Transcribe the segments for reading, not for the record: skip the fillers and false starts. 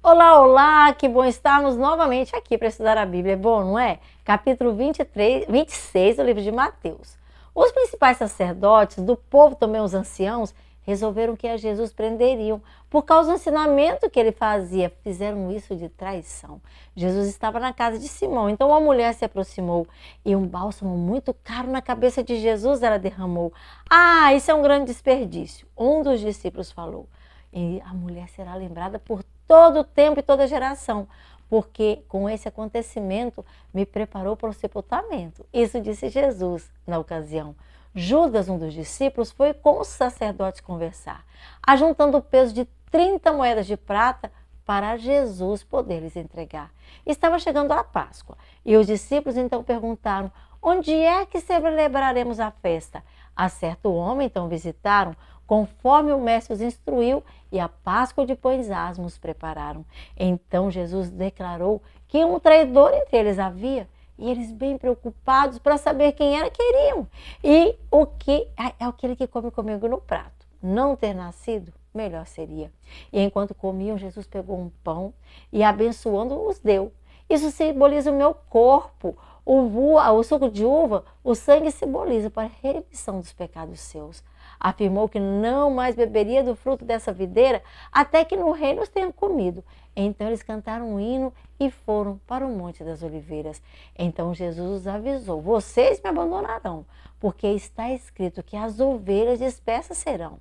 Olá, olá, que bom estarmos novamente aqui para estudar a Bíblia. É bom, não é? Capítulo 26 do livro de Mateus. Os principais sacerdotes do povo, também os anciãos, resolveram que a Jesus prenderiam por causa do ensinamento que ele fazia. Fizeram isso de traição. Jesus estava na casa de Simão, então uma mulher se aproximou e um bálsamo muito caro na cabeça de Jesus ela derramou. Ah, isso é um grande desperdício. Um dos discípulos falou. E a mulher será lembrada por todo o tempo e toda geração, porque com esse acontecimento me preparou para o sepultamento. Isso disse Jesus na ocasião. Judas, um dos discípulos, foi com os sacerdotes conversar, ajuntando o peso de 30 moedas de prata para Jesus poder lhes entregar. Estava chegando a Páscoa e os discípulos então perguntaram: onde é que celebraremos a festa? A certo homem então visitaram, conforme o mestre os instruiu, e a Páscoa de pães asmos prepararam. Então Jesus declarou que um traidor entre eles havia, e eles bem preocupados para saber quem era, queriam. E o que é aquele que come comigo no prato. Não ter nascido, melhor seria. E enquanto comiam, Jesus pegou um pão e abençoando os deu. Isso simboliza o meu corpo. O suco de uva, o sangue simboliza para a remissão dos pecados seus. Afirmou que não mais beberia do fruto dessa videira até que no reino os tenha comido. Então eles cantaram um hino e foram para o Monte das Oliveiras. Então Jesus os avisou: vocês me abandonarão, porque está escrito que as ovelhas dispersas serão.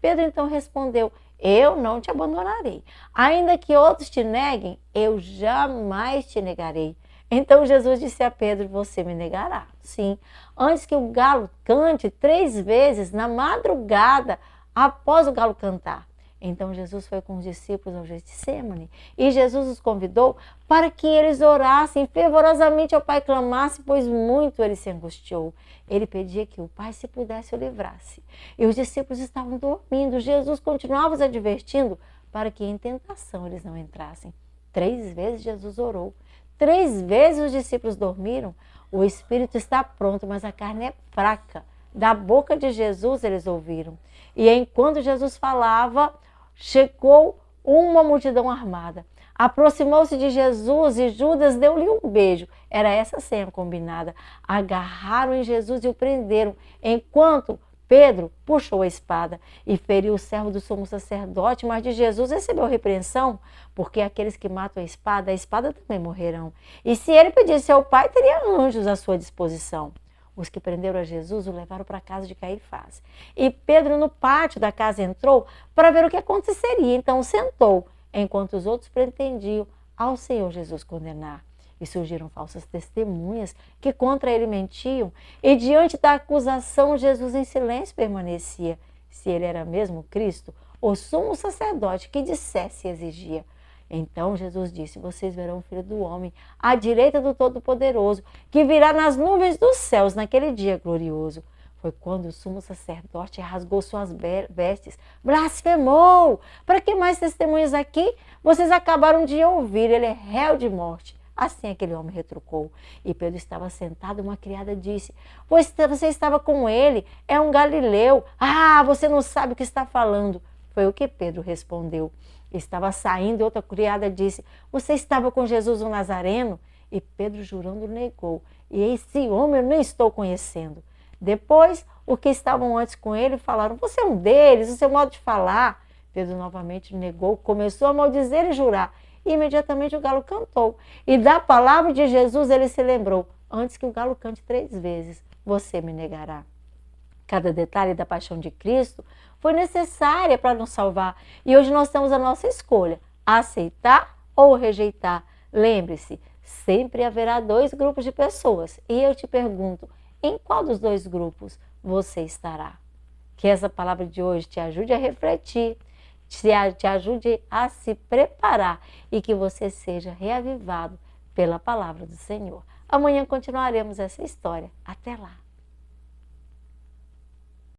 Pedro então respondeu: eu não te abandonarei. Ainda que outros te neguem, eu jamais te negarei. Então Jesus disse a Pedro: você me negará. Sim, antes que o galo cante 3 vezes na madrugada após o galo cantar. Então Jesus foi com os discípulos ao Getsemane e Jesus os convidou para que eles orassem fervorosamente ao Pai, clamassem, pois muito ele se angustiou. Ele pedia que o Pai, se pudesse, o livrasse. E os discípulos estavam dormindo. Jesus continuava os advertindo para que em tentação eles não entrassem. 3 vezes Jesus orou. 3 vezes os discípulos dormiram. O espírito está pronto, mas a carne é fraca. Da boca de Jesus eles ouviram. E enquanto Jesus falava, chegou uma multidão armada. Aproximou-se de Jesus e Judas deu-lhe um beijo. Era essa a senha combinada. Agarraram em Jesus e o prenderam, enquanto Pedro puxou a espada e feriu o servo do sumo sacerdote, mas de Jesus recebeu repreensão, porque aqueles que matam a espada também morrerão. E se ele pedisse ao Pai, teria anjos à sua disposição. Os que prenderam a Jesus o levaram para a casa de Caifás. E Pedro no pátio da casa entrou para ver o que aconteceria. Então sentou, enquanto os outros pretendiam ao Senhor Jesus condenar. E surgiram falsas testemunhas que contra ele mentiam. E diante da acusação, Jesus em silêncio permanecia. Se ele era mesmo Cristo, o sumo sacerdote que dissesse e exigia. Então Jesus disse: vocês verão o Filho do Homem à direita do Todo-Poderoso, que virá nas nuvens dos céus naquele dia glorioso. Foi quando o sumo sacerdote rasgou suas vestes, blasfemou. Para que mais testemunhas aqui? Vocês acabaram de ouvir, ele é réu de morte. Assim aquele homem retrucou. E Pedro estava sentado, uma criada disse: pois você estava com ele, é um galileu. Ah, você não sabe o que está falando. Foi o que Pedro respondeu. Estava saindo e outra criada disse: você estava com Jesus o Nazareno? E Pedro, jurando, negou: e esse homem eu nem estou conhecendo. Depois, os que estavam antes com ele falaram: você é um deles, o seu modo de falar. Pedro novamente negou, começou a maldizer e jurar. E imediatamente o galo cantou. E da palavra de Jesus ele se lembrou: antes que o galo cante 3 vezes, você me negará. Cada detalhe da paixão de Cristo foi necessária para nos salvar. E hoje nós temos a nossa escolha: aceitar ou rejeitar. Lembre-se, sempre haverá 2 grupos de pessoas. E eu te pergunto, em qual dos 2 grupos você estará? Que essa palavra de hoje te ajude a refletir, te ajude a se preparar e que você seja reavivado pela palavra do Senhor. Amanhã continuaremos essa história. Até lá!